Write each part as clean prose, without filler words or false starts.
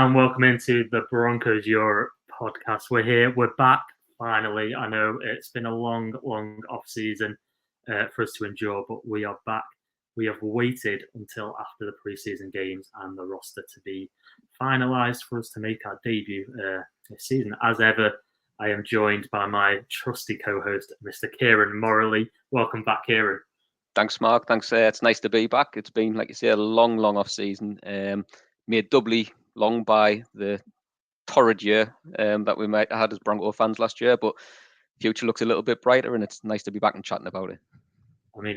and welcome into the Broncos Europe podcast. We're here, we're back, finally. I know it's been a long off-season for us to endure, but we are back. We have waited until after the preseason games and the roster to be finalised for us to make our debut this season. As ever, I am joined by my trusty co-host, Mr. Kieron Morley. Welcome back, Kieron. Thanks, Mark. Thanks. It's nice to be back. It's been, like you say, a long off-season. Made doubly long by the torrid year that we might have had as Bronco fans last year, but future looks a little bit brighter, and it's nice to be back and chatting about it. I mean,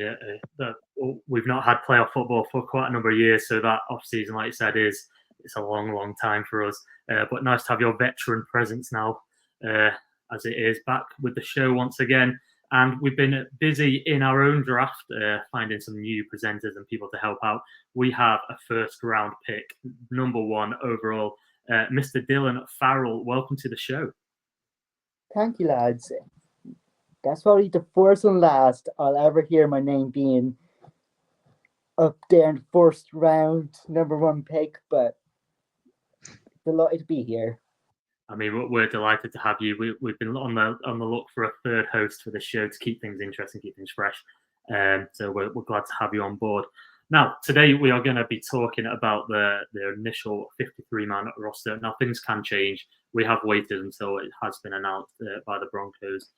we've not had playoff football for quite a number of years, so that off-season, like you said, it's a long time for us. But nice to have your veteran presence now, as it is back with the show once again. And we've been busy in our own draft, finding some new presenters and people to help out. We have a first-round pick, number 1 overall, Mr. Dylan Farrell. Welcome to the show. Thank you, lads. That's probably the first and last I'll ever hear my name being up there in the first round, number 1 pick, but delighted to be here. I mean, we're delighted to have you. We've been on the look for a third host for the show to keep things interesting, keep things fresh. So we're glad to have you on board. Now, today we are going to be talking about the initial 53-man roster. Now, things can change. We have waited until it has been announced by the Broncos.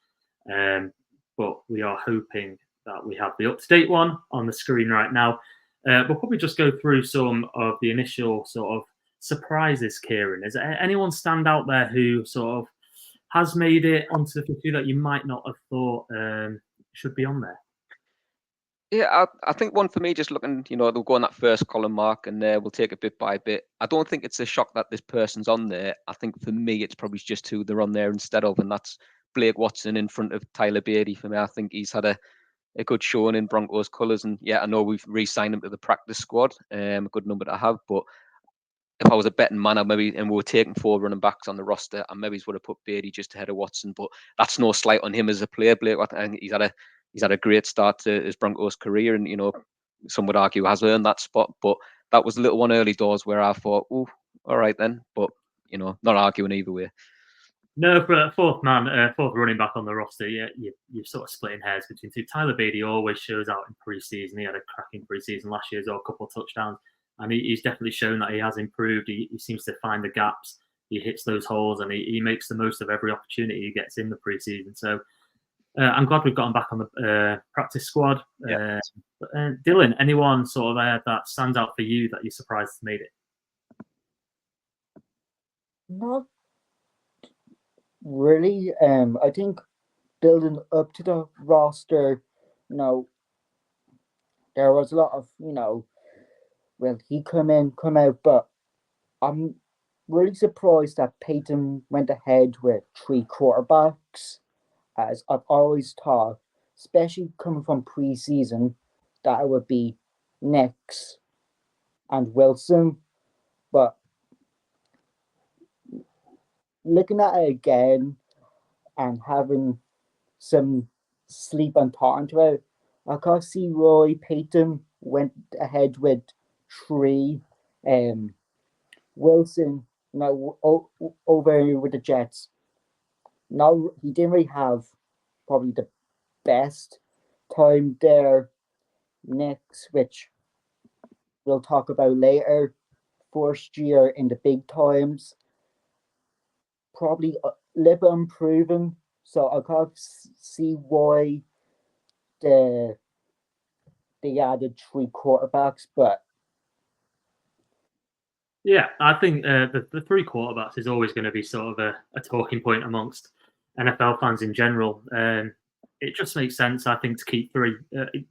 But we are hoping that we have the up-to-date one on the screen right now. We'll probably just go through some of the initial sort of surprises, Kieron. Is there anyone stand out there who sort of has made it onto the 50 that you might not have thought should be on there? Yeah, I think one for me, just looking, they'll go on that first column, Mark, and we'll take it bit by bit. I don't think it's a shock that this person's on there. I think for me, it's probably just who they're on there instead of, and that's Blake Watson in front of Tyler Beatty. For me, I think he's had a good showing in Broncos colours, and yeah, I know we've re-signed him to the practice squad, a good number to have, but if I was a betting man, and we were taking 4 running backs on the roster, I maybe would have put Beatty just ahead of Watson, but that's no slight on him as a player. Blake, I think he's had a great start to his Broncos career, and some would argue has earned that spot, but that was a little one early doors where I thought, oh, all right then, but not arguing either way. No, for a fourth running back on the roster, you're sort of splitting hairs between two. Tyler Beatty always shows out in preseason. He had a cracking preseason last year, a couple of touchdowns, and he's definitely shown that he has improved. He seems to find the gaps, he hits those holes, and he makes the most of every opportunity he gets in the preseason. So I'm glad we've got him back on the practice squad. Yeah. Dylan, anyone sort of that stands out for you that you're surprised has made it? Not really. I think building up to the roster, there was a lot of, well, he come out, but I'm really surprised that Peyton went ahead with 3 quarterbacks, as I've always thought, especially coming from preseason, that it would be Nix and Wilson, but looking at it again and having some sleep and thought into it, I can't see Roy Payton went ahead with 3. Wilson, over with the Jets. Now, he didn't really have probably the best time there. Next, which we'll talk about later, first year in the big times, probably a little bit unproven, so I can't see why they added 3 quarterbacks, but yeah, I think the 3 quarterbacks is always going to be sort of a talking point amongst NFL fans in general. It just makes sense, I think, to keep 3.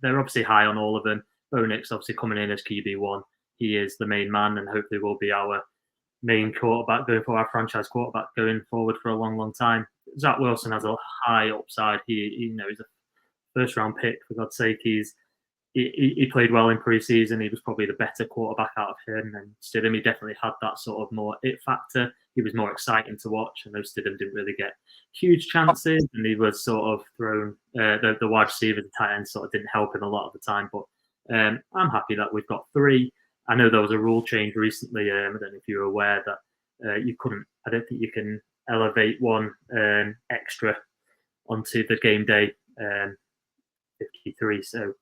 They're obviously high on all of them. Bo Nix obviously coming in as QB1. He is the main man and hopefully will be our main quarterback going for our franchise quarterback going forward for a long time. Zach Wilson has a high upside. He's a first round pick, for God's sake. He played well in preseason. He was probably the better quarterback out of him and Stidham. He definitely had that sort of more it factor. He was more exciting to watch. I know Stidham didn't really get huge chances, and he was sort of thrown. The wide receiver, the tight end, sort of didn't help him a lot of the time. But I'm happy that we've got 3. I know there was a rule change recently. I don't know if you were aware that you couldn't. I don't think you can elevate one extra onto the game day 53. So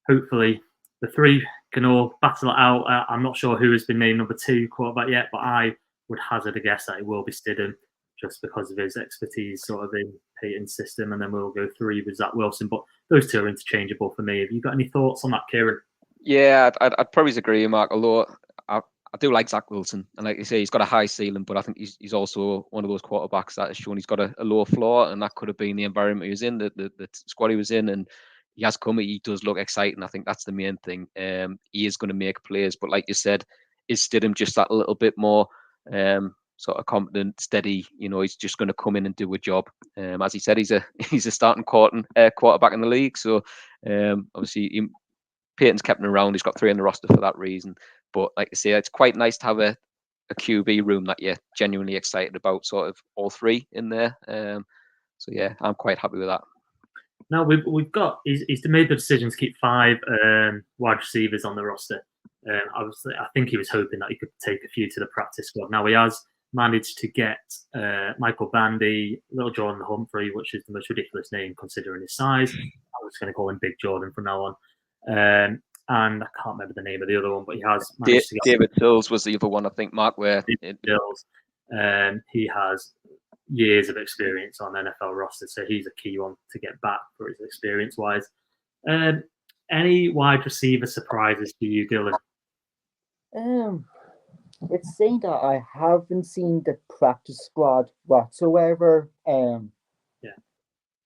hopefully the three can all battle it out. I'm not sure who has been named number 2 quarterback yet, but I would hazard a guess that it will be Stidham, just because of his expertise sort of in Peyton's system, and then we'll go 3 with Zach Wilson. But those two are interchangeable for me. Have you got any thoughts on that, Kieron? Yeah, I'd probably agree, Mark. Although I do like Zach Wilson, and like you say, he's got a high ceiling, but I think he's also one of those quarterbacks that has shown he's got a low floor, and that could have been the environment he was in, the squad he was in, and he has come. He does look exciting. I think that's the main thing. He is going to make plays, but like you said, is Stidham just that little bit more sort of competent, steady? He's just going to come in and do a job. As he said, he's a starting quarterback in the league, so obviously Peyton's kept him around. He's got 3 in the roster for that reason. But like I say, it's quite nice to have a QB room that you're genuinely excited about, sort of all 3 in there. So yeah, I'm quite happy with that. Now we've got he's made the decision to keep 5 wide receivers on the roster. Obviously, I think he was hoping that he could take a few to the practice squad. Now he has managed to get Michael Bandy, Little Jordan Humphrey, which is the most ridiculous name considering his size. I was going to call him Big Jordan from now on. And I can't remember the name of the other one, but he has managed to get David Sills was the other one, I think, Mark, where Sills. He has years of experience on NFL rosters, so he's a key one to get back for his experience-wise. Any wide receiver surprises for you, Dylan? It's saying that I haven't seen the practice squad whatsoever.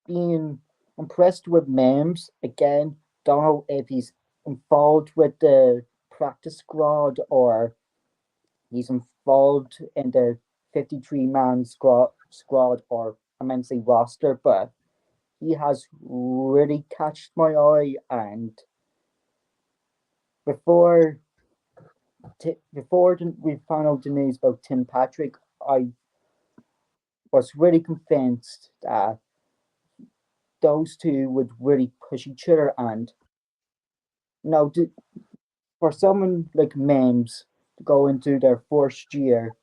Being impressed with Mims again. Don't know if he's involved with the practice squad or he's involved in the 53-man squad or I meant to say roster, but he has really catched my eye. And before we found out the news about Tim Patrick, I was really convinced that those two would really push each other. And for someone like Mims to go into their first year,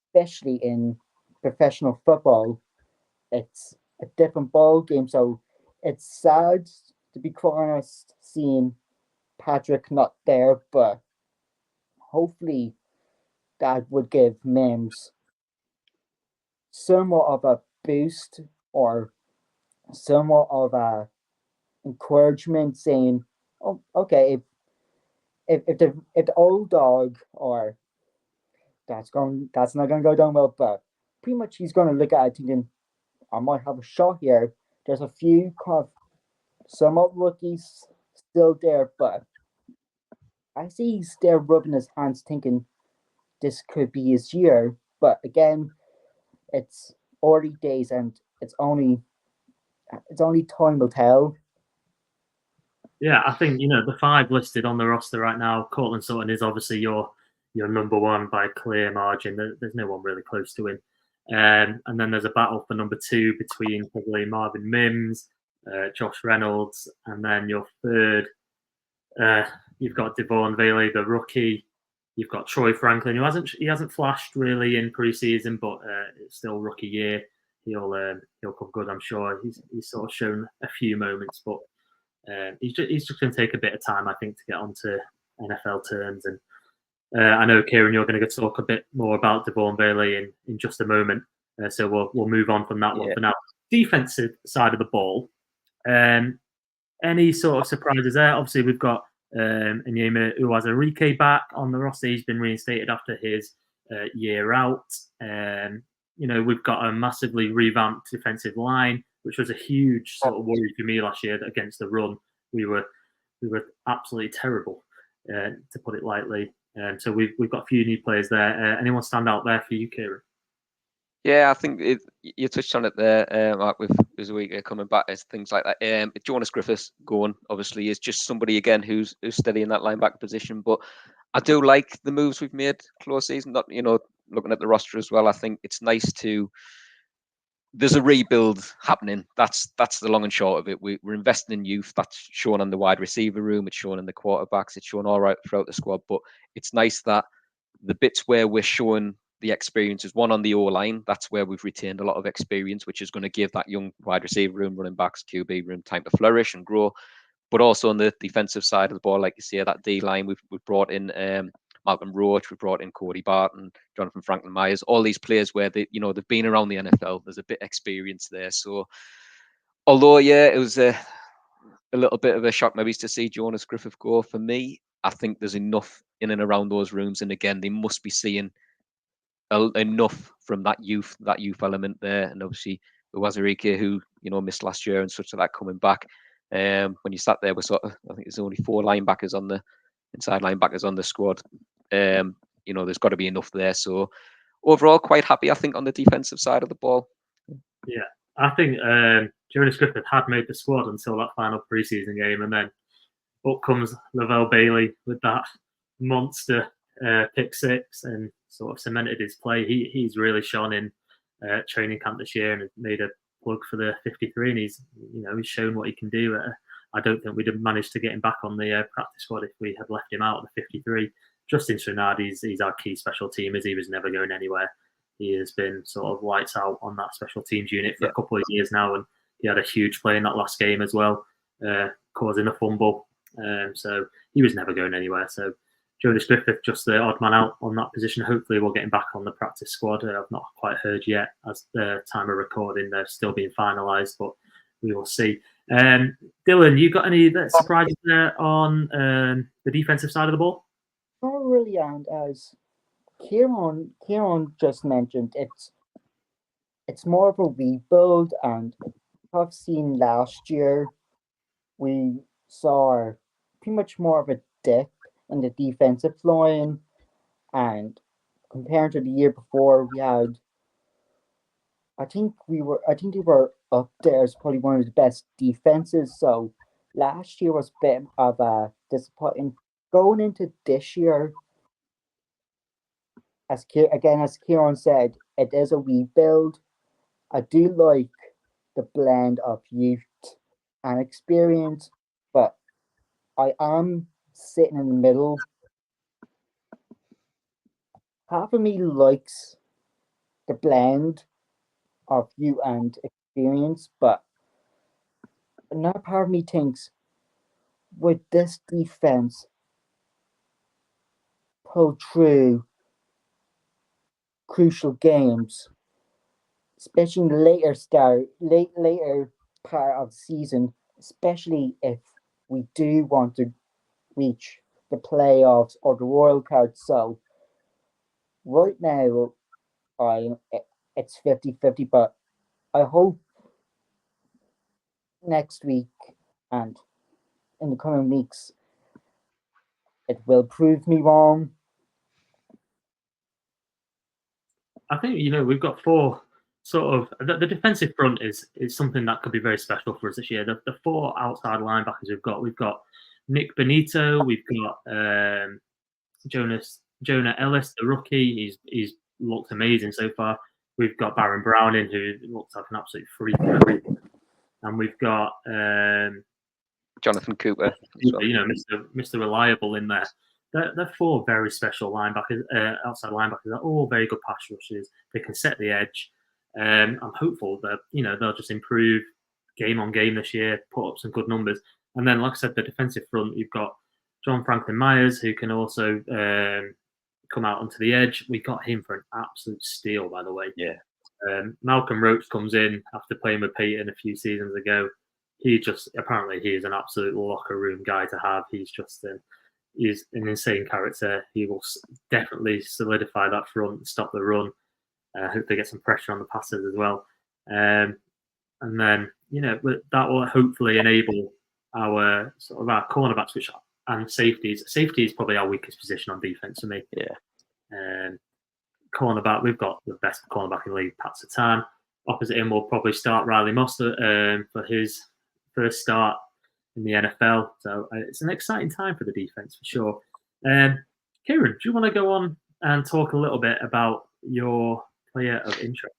especially in professional football, it's a different ball game. So it's sad, to be quite honest, seeing Patrick not there, but hopefully that would give Mims somewhat of a boost or somewhat of a encouragement, saying, "Oh, okay, if the old dog or that's not going to go down well," but pretty much he's going to look at it thinking, I might have a shot here. There's a few kind of somewhat rookies still there, but I see he's there rubbing his hands thinking this could be his year. But again, it's early days and it's only time will tell. Yeah, I think the 5 listed on the roster right now. Courtland Sutton is obviously your number 1 by a clear margin. There's no one really close to him. And then there's a battle for number 2 between probably Marvin Mims, Josh Reynolds, and then your 3rd, you've got Devaughn Vele, the rookie. You've got Troy Franklin, who hasn't flashed really in preseason, but it's still rookie year. He'll come good, I'm sure. He's sort of shown a few moments, but he's just going to take a bit of time, I think, to get onto NFL terms. And I know, Kieron, you're going to talk a bit more about Devaughn Vele in just a moment, so we'll move on from that one for now. Defensive side of the ball, any sort of surprises there? Obviously, we've got Onyema Uwazurike back on the roster. He's been reinstated after his year out. We've got a massively revamped defensive line, which was a huge sort of worry for me last year that against the run. We were absolutely terrible, to put it lightly. So we've got a few new players there. Anyone stand out there for you, Kieron? Yeah, I think you touched on it there, Mark, with Uwazurike coming back as things like that. Jonas Griffiths going, obviously, is just somebody, again, who's steady in that linebacker position. But I do like the moves we've made close season. Not, looking at the roster as well, I think it's nice to... There's a rebuild happening. That's the long and short of it. We're investing in youth. That's shown on the wide receiver room. It's shown in the quarterbacks. It's shown all right throughout the squad. But it's nice that the bits where we're showing the experience is one on the O-line. That's where we've retained a lot of experience, which is going to give that young wide receiver room, running backs, QB room time to flourish and grow. But also on the defensive side of the ball, like you say, that D-line, we've brought in Malcolm Roach, we brought in Cody Barton, Jonathan Franklin Myers, all these players where they've been around the NFL. There's a bit of experience there. So although, yeah, it was a little bit of a shock maybe to see Jonas Griffith go. For me, I think there's enough in and around those rooms. And again, they must be seeing enough from that youth element there. And obviously, Wazirike, who, missed last year and such like that, coming back. When you sat there with I think there's only 4 linebackers on the inside linebackers on the squad. There's got to be enough there. So overall, quite happy, I think, on the defensive side of the ball. Yeah, I think Jonas Griffith had made the squad until that final preseason game, and then up comes Devaughn Vele with that monster pick 6 and sort of cemented his play. He's really shone in training camp this year and made a plug for the 53, and he's shown what he can do. I don't think we'd have managed to get him back on the practice squad if we had left him out of the 53. Justin Trinard, he's our key special team, as he was never going anywhere. He has been sort of lights out on that special teams unit for a couple of years now, and he had a huge play in that last game as well, causing a fumble. So he was never going anywhere. So Jonas Griffith, just the odd man out on that position. Hopefully we'll get him back on the practice squad. I've not quite heard yet as the time of recording. They're still being finalised, but we will see. Dylan, you got any surprises there on the defensive side of the ball? Not really, and as Kieron just mentioned, it's more of a rebuild, and I've seen last year we saw pretty much more of a dip in the defensive line, and compared to the year before, we had I think we were up there as probably one of the best defenses. So last year was a bit of a disappointing. Going into this year, as Kieron said, it is a rebuild. I do like the blend of youth and experience, but I am sitting in the middle. Half of me likes the blend of youth and experience, but another part of me thinks, with this defense pull through crucial games, especially in the later part of the season, especially if we do want to reach the playoffs or the wild card. So right now, it's 50-50, but I hope next week and in the coming weeks it will prove me wrong. I think we've got 4 sort of the defensive front is something that could be very special for us this year. The 4 outside linebackers we've got Nick Benito, we've got Jonah Ellis, the rookie. He's looked amazing so far. We've got Baron Browning, who looks like an absolute freak, and we've got Jonathan Cooper, Mr. Reliable in there. They're 4 very special linebackers, outside linebackers. They're all very good pass rushers. They can set the edge. I'm hopeful that they'll just improve game on game this year, put up some good numbers. And then, like I said, the defensive front, you've got John Franklin Myers, who can also come out onto the edge. We got him for an absolute steal, by the way. Yeah. Malcolm Roach comes in after playing with Peyton a few seasons ago. He is an absolute locker room guy to have. He's an insane character. He will definitely solidify that front, stop the run. Hopefully get some pressure on the passes as well. And then, that will hopefully enable our cornerbacks, and safeties. Safety is probably our weakest position on defense for me. Yeah. Cornerback, we've got the best cornerback in the league, Pat Satan. Opposite him will probably start Riley Mostert for his first start in the NFL. So it's an exciting time for the defense for sure. Kieron, do you want to go on and talk a little bit about your player of interest?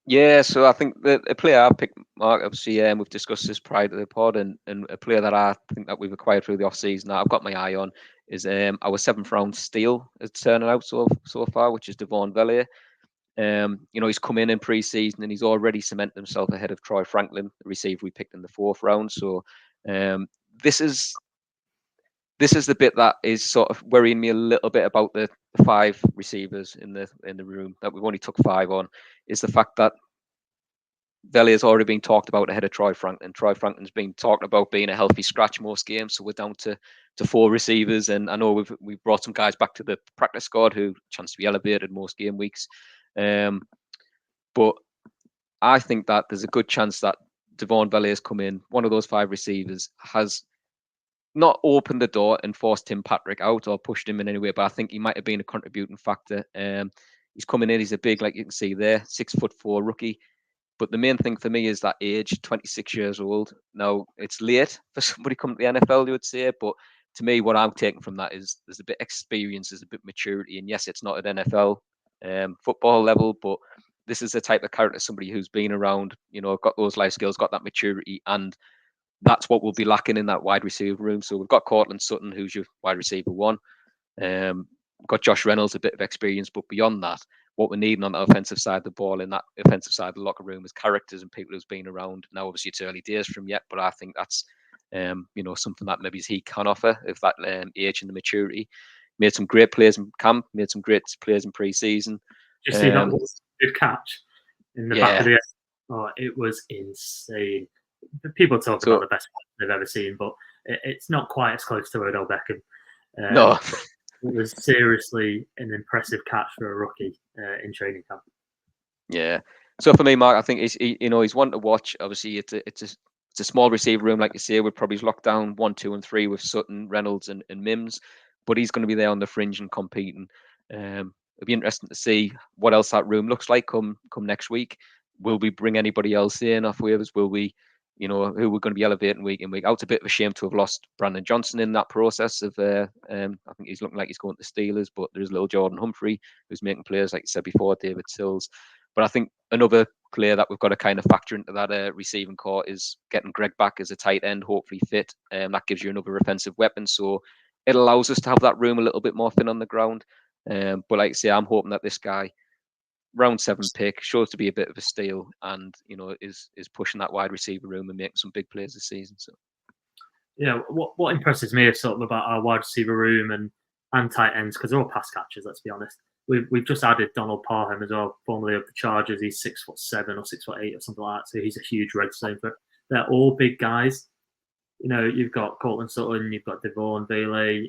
Yeah, so I think a player I picked, Mark, obviously, we've discussed this prior to the pod, and a player that I think that we've acquired through the offseason that I've got my eye on is our 7th round steal. It's turning out so far, which is Devaughn Vele. He's come in pre-season and he's already cemented himself ahead of Troy Franklin, the receiver we picked in the 4th round. So this is the bit that is sort of worrying me a little bit about the 5 receivers in the room that we've only took 5 on, is the fact that Vele has already been talked about ahead of Troy Franklin. Troy Franklin's been talked about being a healthy scratch most games, so we're down to 4 receivers. And I know we've brought some guys back to the practice squad who chance to be elevated most game weeks. But I think that there's a good chance that Devaughn Vele has come in. One of those 5 receivers has not opened the door and forced Tim Patrick out or pushed him in any way, but I think he might have been a contributing factor. He's coming in. He's a big, like you can see there, 6'4" rookie. But the main thing for me is that age, 26 years old. Now, it's late for somebody coming to the NFL, you would say, but to me, what I'm taking from that is there's a bit of experience, there's a bit of maturity. And yes, it's not at NFL football level, but this is the type of character, somebody who's been around, got those life skills, got that maturity, and that's what we'll be lacking in that wide receiver room. So we've got Cortland Sutton, who's your wide receiver 1. Got Josh Reynolds, a bit of experience, but beyond that, what we're needing on the offensive side of the ball, in that offensive side of the locker room, is characters and people who's been around. Now, obviously, it's early days from yet, but I think that's something that maybe he can offer, if that age and the maturity. Made some great plays in camp, made some great plays in pre-season. Did you see that good catch in the back of the end? Oh, it was insane. People talk about the best they've ever seen, but it's not quite as close to Odell Beckham. No. It was seriously an impressive catch for a rookie in training camp. Yeah. So for me, Mark, I think he's one to watch. Obviously, it's a small receiver room, like you say. We're probably locked down 1, 2, and 3 with Sutton, Reynolds, and Mims, but he's going to be there on the fringe and competing. It'll be interesting to see what else that room looks like come next week. Will we bring anybody else in off waivers? Will we, who we're going to be elevating week in, week out? It's a bit of a shame to have lost Brandon Johnson in that process of. I think he's looking like he's going to the Steelers, but there's little Jordan Humphrey who's making players, like you said before, David Sills. But I think another player that we've got to kind of factor into that receiving core is getting Greg back as a tight end, hopefully fit. That gives you another offensive weapon, so it allows us to have that room a little bit more thin on the ground. But like I say, I'm hoping that this guy, round 7 pick, shows to be a bit of a steal, and is pushing that wide receiver room and making some big plays this season. So yeah, what impresses me is sort of about our wide receiver room and tight ends, because they're all pass catchers. Let's be honest. We've just added Donald Parham as well, formerly of the Chargers. He's 6'7" or 6'8" or something like that. So he's a huge red zone. But they're all big guys. You've got Cortland Sutton, you've got Devaughn Vele.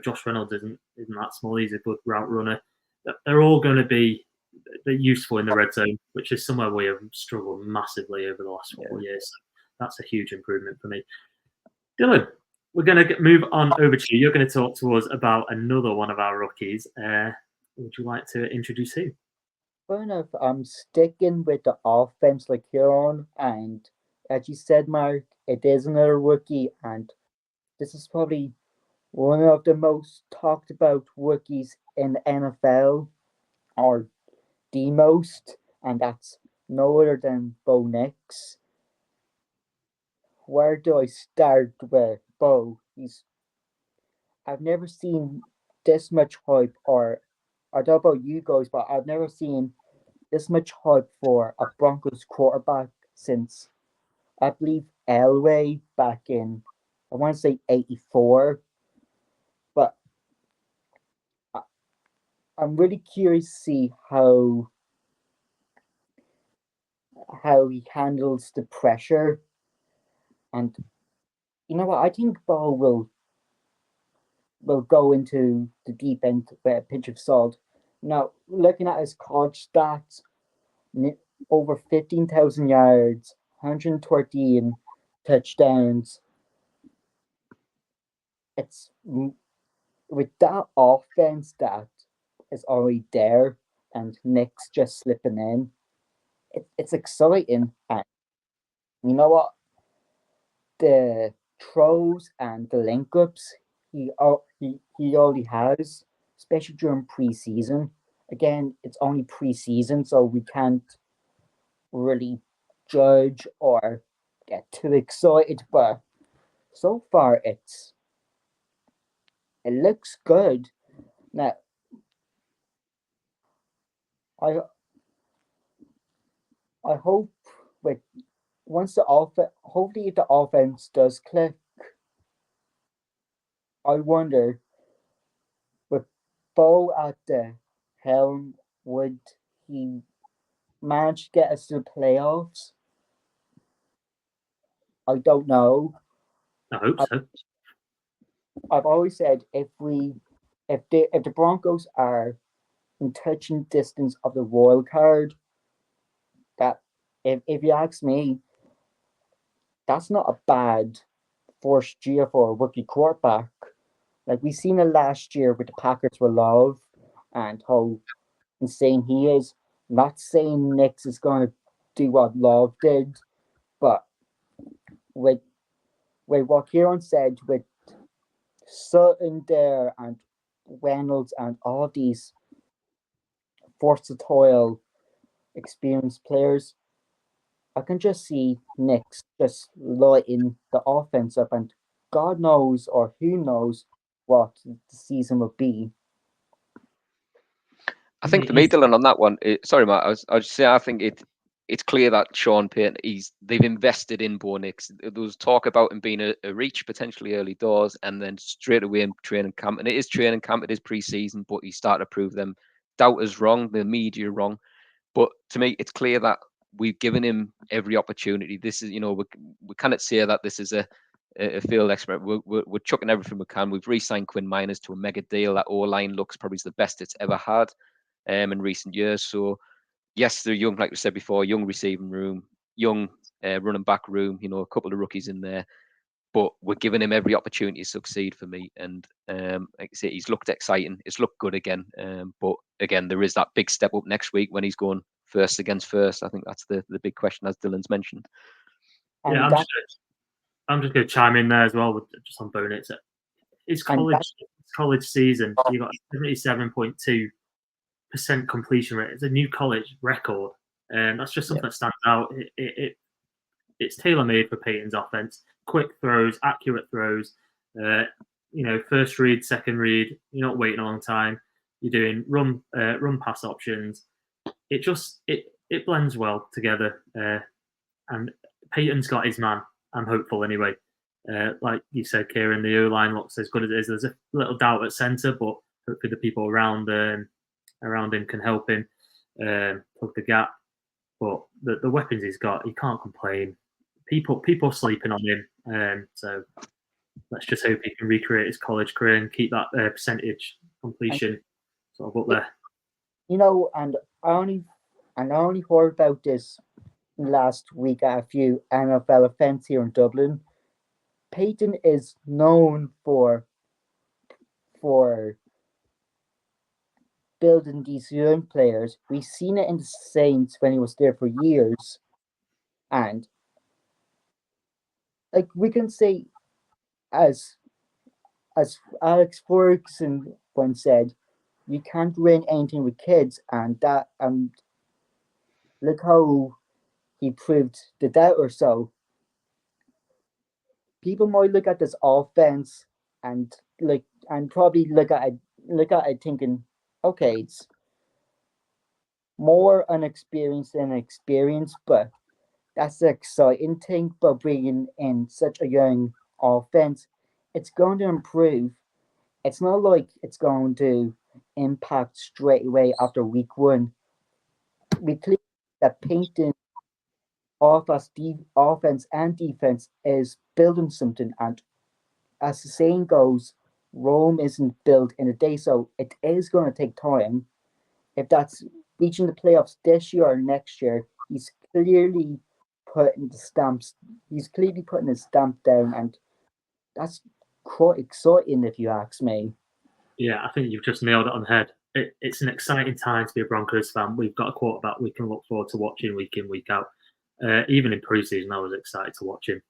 Josh Reynolds isn't that small. He's a good route runner. They're all going to be useful in the red zone, which is somewhere we have struggled massively over the last 4 years. So that's a huge improvement for me. Dylan, we're going to move on over to you. You're going to talk to us about another one of our rookies. Would you like to introduce him? Fair enough. I'm sticking with the offense like Kieron, and as you said, Mark, it is another rookie, and this is probably one of the most talked about rookies in the NFL, or the most, and that's no other than Bo Nix. Where do I start with Bo? I've never seen this much hype, or I don't know about you guys, but I've never seen this much hype for a Broncos quarterback since, I believe, Elway back in, I want to say 84. But I'm really curious to see how he handles the pressure. And you know what? I think Bo will go into the deep end with a pinch of salt. Now, looking at his college stats, over 15,000 yards, 113 touchdowns. It's with that offense that is already there, and Nick's just slipping in. It's exciting, and you know what? The throws and the link ups he already has, especially during preseason. Again, it's only preseason, so we can't really judge or get too excited, but so far it looks good. Now I I hope with once the hopefully if the offense does click, I wonder with Bo at the helm, would he manage to get us to the playoffs? I don't know. I hope so. I've always said if the Broncos are in touching distance of the wild card, that if you ask me, that's not a bad first year for a rookie quarterback. Like we seen it last year with the Packers with Love and how insane he is. Not saying Knicks is going to do what Love did, but with what Kieron said with Sutton there and Reynolds and all these versatile, experienced players, I can just see Knicks just lighting the offense up, and God knows or who knows what the season will be. I think for me, Dylan, on that one, sorry, Matt, I was just saying, I think it's clear that Sean Payton, they've invested in Bo Nix. There was talk about him being a reach potentially early doors, and then straight away in training camp. And it is training camp, it is pre-season, but he's started to prove them doubters wrong, the media wrong. But to me, it's clear that we've given him every opportunity. This is, we cannot say that this is a field experiment. We're chucking everything we can. We've re-signed Quinn Miners to a mega deal. That O-line looks probably the best it's ever had in recent years. So yes, they're young, like we said before, young receiving room, young running back room, a couple of rookies in there. But we're giving him every opportunity to succeed for me. And like I say, he's looked exciting. It's looked good again. But again, there is that big step up next week when he's going first against first. I think that's the big question, as Dylan's mentioned. Yeah, I'm just going to chime in there as well, just on Bo Nix. It's college season. You got 77.2% completion rate. It's a new college record, and that's just something that stands out. It's tailor made for Peyton's offense. Quick throws, accurate throws. First read, second read. You're not waiting a long time. You're doing run pass options. It blends well together, and Peyton's got his man. I'm hopeful anyway. Like you said, Kieron, the O-line looks as good as it is. There's a little doubt at centre, but hopefully the people around him can help him plug the gap. But the weapons he's got, he can't complain. People are sleeping on him, so let's just hope he can recreate his college career and keep that percentage completion sort of up there. And I only heard about this last week at a few NFL events here in Dublin. Peyton is known for building these young players. We've seen it in the Saints when he was there for years, and like we can say, as Alex Ferguson once said, you can't win anything with kids, and look how he proved the doubter. So people might look at this offense and probably look at it thinking, okay, it's more unexperienced than experienced, but that's the exciting thing about bringing in such a young offense. It's going to improve. It's not like it's going to impact straight away after week one. We clearly that Peyton offense and defense is building something, and as the saying goes, Rome isn't built in a day, so it is going to take time. If that's reaching the playoffs this year or next year, he's clearly putting his stamp down, and that's quite exciting if you ask me. Yeah, I think you've just nailed it on the head. It's an exciting time to be a Broncos fan. We've got a quarterback we can look forward to watching week in, week out. Even in preseason, I was excited to watch him,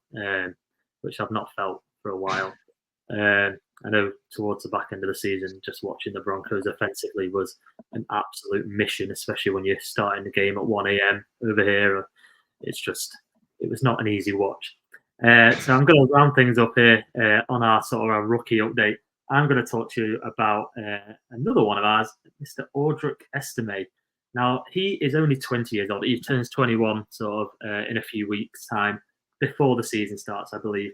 which I've not felt for a while. I know towards the back end of the season, just watching the Broncos offensively was an absolute mission, especially when you're starting the game at 1 a.m. over here. It was not an easy watch. So I'm going to round things up here on our sort of our rookie update. I'm going to talk to you about another one of ours, Mr. Audric Estime. Now, he is only 20 years old. He turns 21 sort of in a few weeks' time, before the season starts, I believe.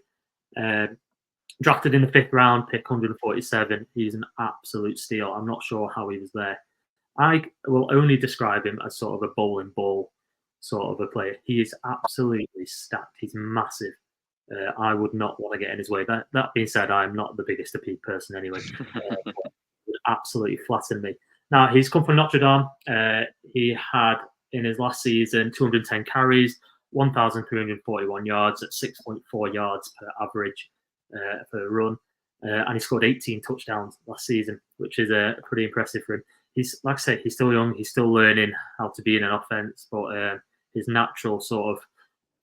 Drafted in the 5th round, pick 147. He's an absolute steal. I'm not sure how he was there. I will only describe him as sort of a bowling ball sort of a player. He is absolutely stacked. He's massive. I would not want to get in his way. That being said, I'm not the biggest of people person anyway. Would absolutely flatten me. Now, he's come from Notre Dame. He had, in his last season, 210 carries, 1,341 yards at 6.4 yards per average per run. And he scored 18 touchdowns last season, which is pretty impressive for him. He's, like I say, he's still young. He's still learning how to be in an offense, but his natural sort of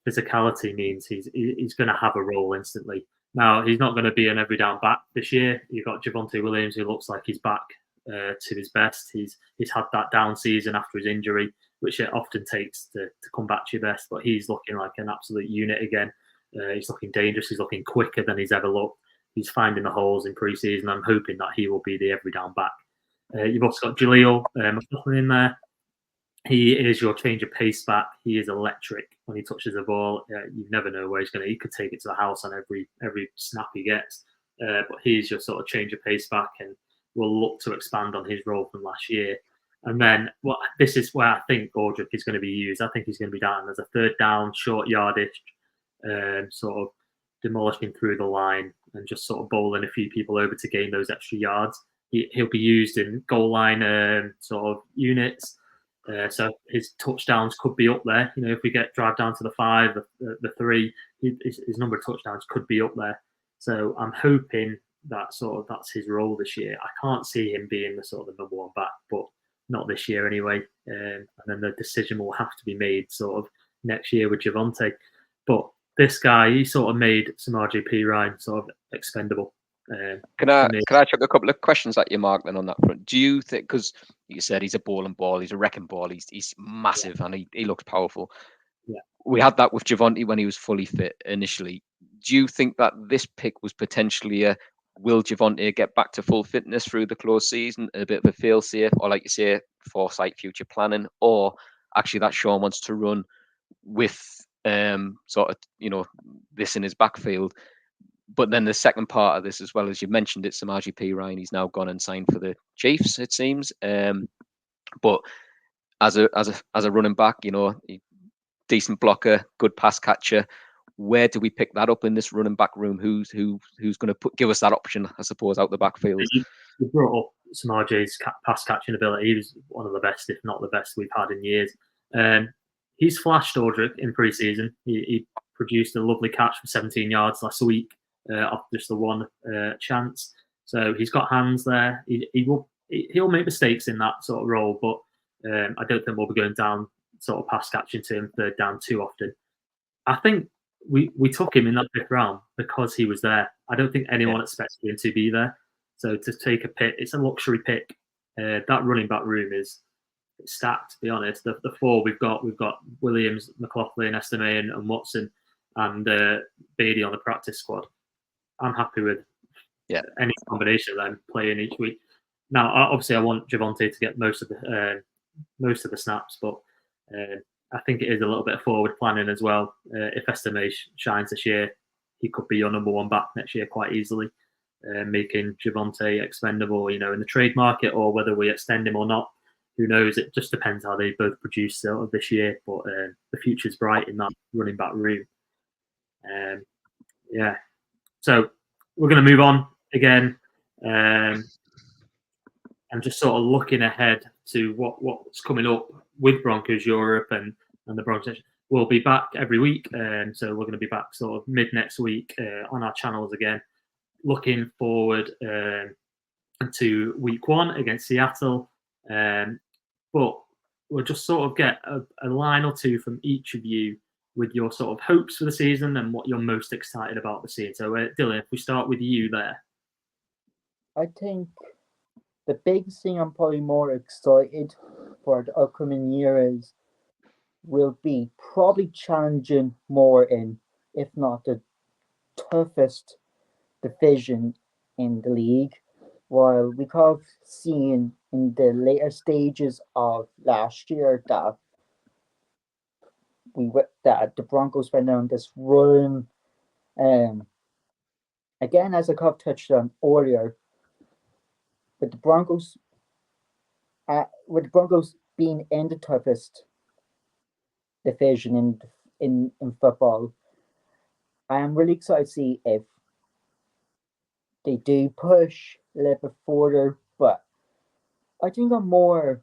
physicality means he's going to have a role instantly. Now, he's not going to be an every down back this year. You've got Javonte Williams, who looks like he's back to his best. He's had that down season after his injury, which it often takes to come back to your best, but he's looking like an absolute unit again. He's looking dangerous. He's looking quicker than he's ever looked. He's finding the holes in preseason. I'm hoping that he will be the every down back. You've also got Jaleel McLaughlin in there. He is your change of pace back. He is electric when he touches the ball. You never know where he's going to. He could take it to the house on every snap he gets. But he's your sort of change of pace back, and will look to expand on his role from last year. And then this is where I think Audric is going to be used. I think he's going to be down as a 3rd down, short yardage, sort of demolishing through the line and just sort of bowling a few people over to gain those extra yards. He'll be used in goal line sort of units. So his touchdowns could be up there. You know, if we get drive down to the 5, the 3, his number of touchdowns could be up there. So I'm hoping that's his role this year. I can't see him being the sort of the number 1 back, but not this year anyway. And then the decision will have to be made sort of next year with Javonte. But this guy, he sort of made Samaje Perine sort of expendable. Can I chuck a couple of questions at you, Mark, then on that front? Do you think, because you said he's a bowling ball, he's a wrecking ball, he's massive, and he looks powerful. Yeah. We had that with Javonte when he was fully fit initially. Do you think that this pick was potentially will Javonte get back to full fitness through the close season, a bit of a fail-safe, or like you say, foresight, future planning, or actually that Sean wants to run with sort of, you know, this in his backfield? But then the second part of this, as well as you mentioned it, Samaje Perine, he's now gone and signed for the Chiefs, it seems. But as a running back, you know, decent blocker, good pass catcher. Where do we pick that up in this running back room? Who's going to give us that option, I suppose, out the backfield? You brought up Samaje's pass catching ability. He was one of the best, if not the best, we've had in years. He's flashed Audric in preseason. He produced a lovely catch for 17 yards last week. Off just the one chance, so he's got hands there. He'll make mistakes in that sort of role, but I don't think we'll be going down sort of pass catching to him 3rd down too often. I think we took him in that 5th round because he was there. I don't think anyone expected him to be there. So to take a pick, it's a luxury pick. That running back room is stacked. To be honest, the 4 we've got Williams, McLaughlin, Estime, and Watson, and Beatty on the practice squad. I'm happy with any combination of them playing each week. Now, obviously, I want Javonte to get most of the snaps, but I think it is a little bit of forward planning as well. If Estime shines this year, he could be your number 1 back next year quite easily, making Javonte expendable, you know, in the trade market, or whether we extend him or not. Who knows? It just depends how they both produce this year. But the future's bright in that running back room. So we're going to move on again, and just sort of looking ahead to what's coming up with Broncos Europe and the Broncos. We'll be back every week, so we're going to be back sort of mid next week on our channels again. Looking forward to week 1 against Seattle, but we'll just sort of get a line or two from each of you with your sort of hopes for the season and what you're most excited about the season. So, Dylan, if we start with you there. I think the biggest thing I'm probably more excited for the upcoming year will be probably challenging more in, if not the toughest division in the league. While we have seen in the later stages of last year that that the Broncos went on this run. Um, Again, as I have touched on earlier, with the Broncos, being in the toughest division in football, I am really excited to see if they do push a little bit further. But I think I'm more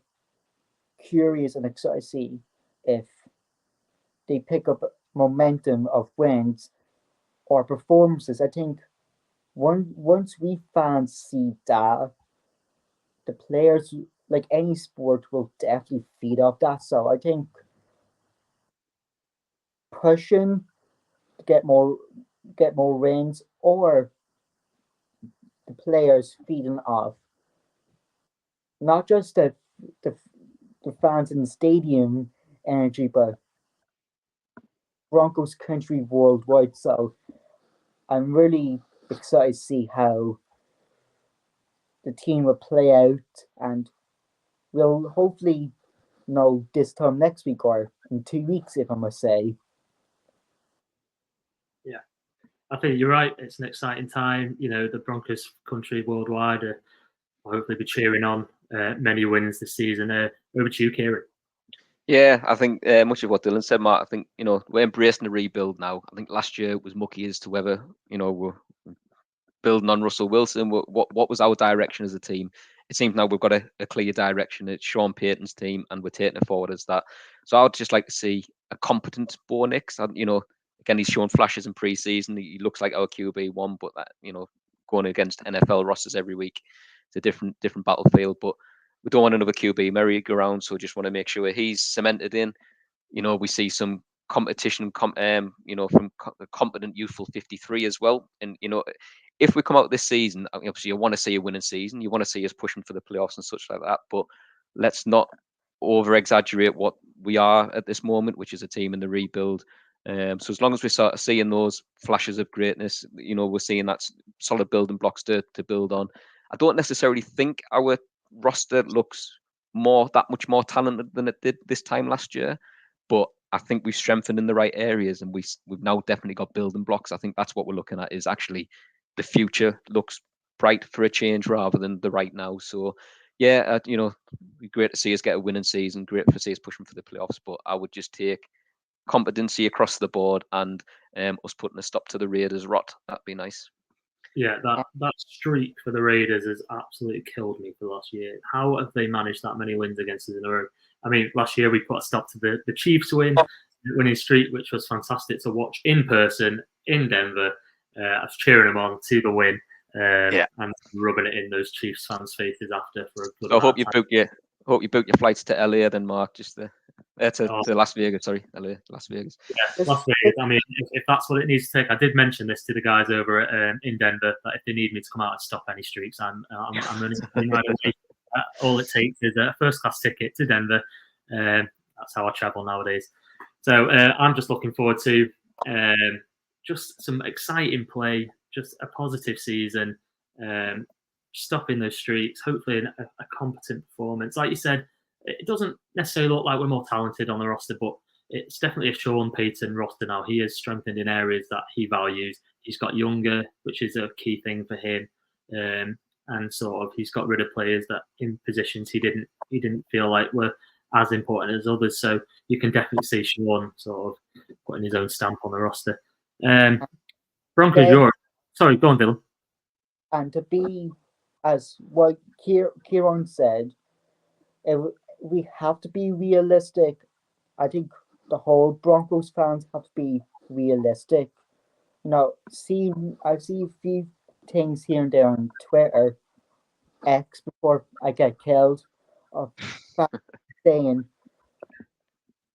curious and excited to see if they pick up momentum of wins or performances. I think once we fans see that, the players, like any sport, will definitely feed off that. So I think pushing to get more wins, or the players feeding off not just the, the fans in the stadium energy, but Broncos country worldwide. So I'm really excited to see how the team will play out, and we'll hopefully know this time next week or in 2 weeks, if I must say. Yeah, I think you're right. It's an exciting time. You know, the Broncos country worldwide will hopefully be cheering on many wins this season. Over to you, Kieron. Yeah, I think much of what Dylan said, Mark. I think we're embracing the rebuild now. I think last year was mucky as to whether we're building on Russell Wilson. What was our direction as a team? It seems now we've got a clear direction. It's Sean Payton's team, and we're taking it forward as that. So I would just like to see a competent Bo Nix. Again, he's shown flashes in preseason. He looks like our QB1, but that going against NFL rosters every week, it's a different battlefield. But we don't want another QB merry-go-round, so just want to make sure he's cemented in. We see some competition, from the competent youthful 53 as well. And if we come out this season, obviously you want to see a winning season. You want to see us pushing for the playoffs and such like that. But let's not over exaggerate what we are at this moment, which is a team in the rebuild. So as long as we start seeing those flashes of greatness, we're seeing that solid building blocks to build on. I don't necessarily think our roster looks that much more talented than it did this time last year, but I think we've strengthened in the right areas, and we've now definitely got building blocks. I think that's what we're looking at, is actually the future looks bright for a change rather than the right now. So yeah, great to see us get a winning season, great to see us pushing for the playoffs, but I would just take competency across the board and us putting a stop to the Raiders' rot. That'd be nice. Yeah, that streak for the Raiders has absolutely killed me for last year. How have they managed that many wins against us in a row? I mean, last year we put a stop to the Chiefs winning streak, which was fantastic to watch in person in Denver. I was cheering them on to the win, and rubbing it in those Chiefs fans' faces after for a good. I hope you book your flights to LA then, Mark. Just to Las Vegas. Sorry, LA, Las Vegas. Yeah, Las Vegas. I mean, if that's what it needs to take, I did mention this to the guys over at, in Denver, that if they need me to come out and stop any streaks, I'm only right away. All it takes is a first-class ticket to Denver. That's how I travel nowadays. So I'm just looking forward to just some exciting play, just a positive season, stopping those streaks, hopefully a competent performance. Like you said, it doesn't necessarily look like we're more talented on the roster, but it's definitely a Sean Payton roster now. He has strengthened in areas that he values. He's got younger, which is a key thing for him. And sort of he's got rid of players that in positions he didn't feel like were as important as others. So you can definitely see Sean sort of putting his own stamp on the roster. Broncos, Europe. Sorry, go on, Dylan. And to be, as what Kieron said, we have to be realistic. I think the whole Broncos fans have to be realistic. I've seen a few things here and there on Twitter, X, before I get killed, of fans saying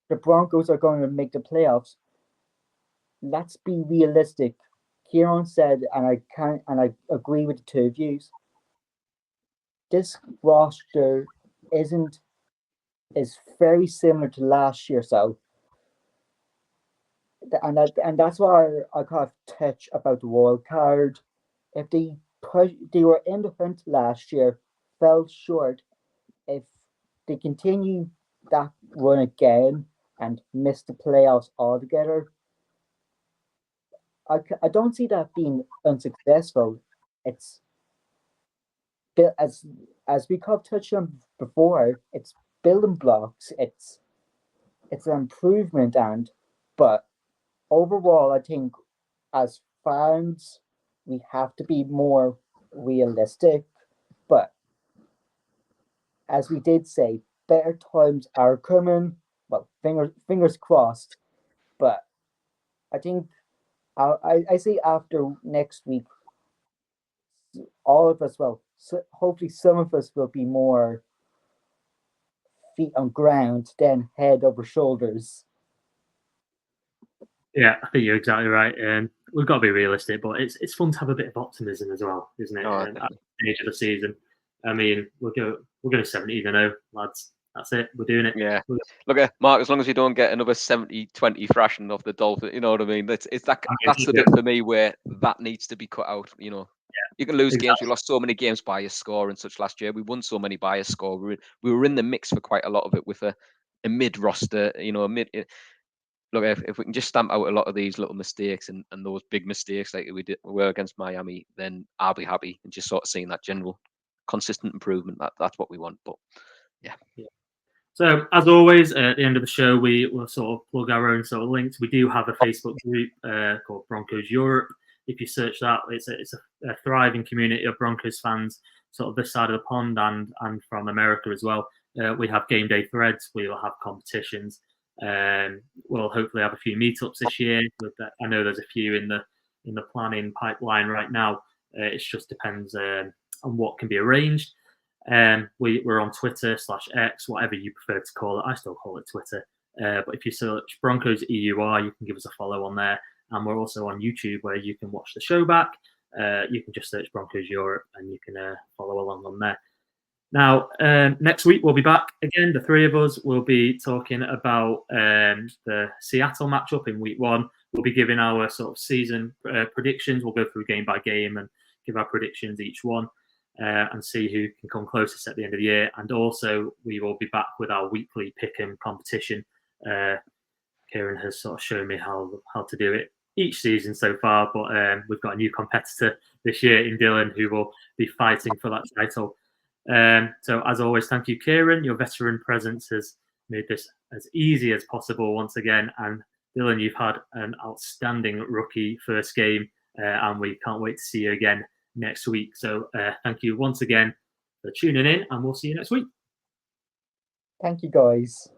the Broncos are going to make the playoffs. Let's be realistic. Kieron said, and I agree with the two views. this roster is very similar to last year. So, and that's why I kind of touch about the wild card. If they were in the hunt last year, fell short. If they continue that run again and miss the playoffs altogether, I don't see that being unsuccessful. It's as we have touched on before, it's building blocks. It's an improvement, but overall, I think as fans, we have to be more realistic. But as we did say, better times are coming. Well, fingers crossed. But I think I say after next week, all of us, well, hopefully some of us will be more feet on ground than head over shoulders. Yeah, I think you're exactly right. We've got to be realistic, but it's fun to have a bit of optimism as well, isn't it? At the stage of the season, I mean, we're going 17-0, lads. That's it. We're doing it. Yeah. Look, Mark, as long as you don't get another 70-20 thrashing off the Dolphins, you know what I mean? That's the bit for me where that needs to be cut out. You know, you can lose games. We lost so many games by a score and such last year. We won so many by a score. We were in the mix for quite a lot of it with a mid roster. You know, look, if we can just stamp out a lot of these little mistakes and those big mistakes like we were against Miami, then I'll be happy and just sort of seeing that general consistent improvement. That's what we want. But yeah. So, as always, at the end of the show, we will sort of plug our own sort of links. We do have a Facebook group called Broncos Europe. If you search that, it's a thriving community of Broncos fans, sort of this side of the pond and from America as well. We have game day threads. We will have competitions. We'll hopefully have a few meetups this year. I know there's a few in the planning pipeline right now. It just depends on what can be arranged. We're on Twitter /X, whatever you prefer to call it. I still call it Twitter. But if you search Broncos EUR, you can give us a follow on there. And we're also on YouTube where you can watch the show back. You can just search Broncos Europe and you can follow along on there. Now, next week we'll be back again. The three of us will be talking about the Seattle matchup in week 1. We'll be giving our sort of season predictions. We'll go through game by game and give our predictions each one. And see who can come closest at the end of the year. And also, we will be back with our weekly pick-em competition. Kieron has sort of shown me how to do it each season so far, but we've got a new competitor this year in Dylan who will be fighting for that title. So, as always, thank you, Kieron. Your veteran presence has made this as easy as possible once again. And Dylan, you've had an outstanding rookie first game, and we can't wait to see you again next week. So thank you once again for tuning in, and we'll see you next week. Thank you, guys.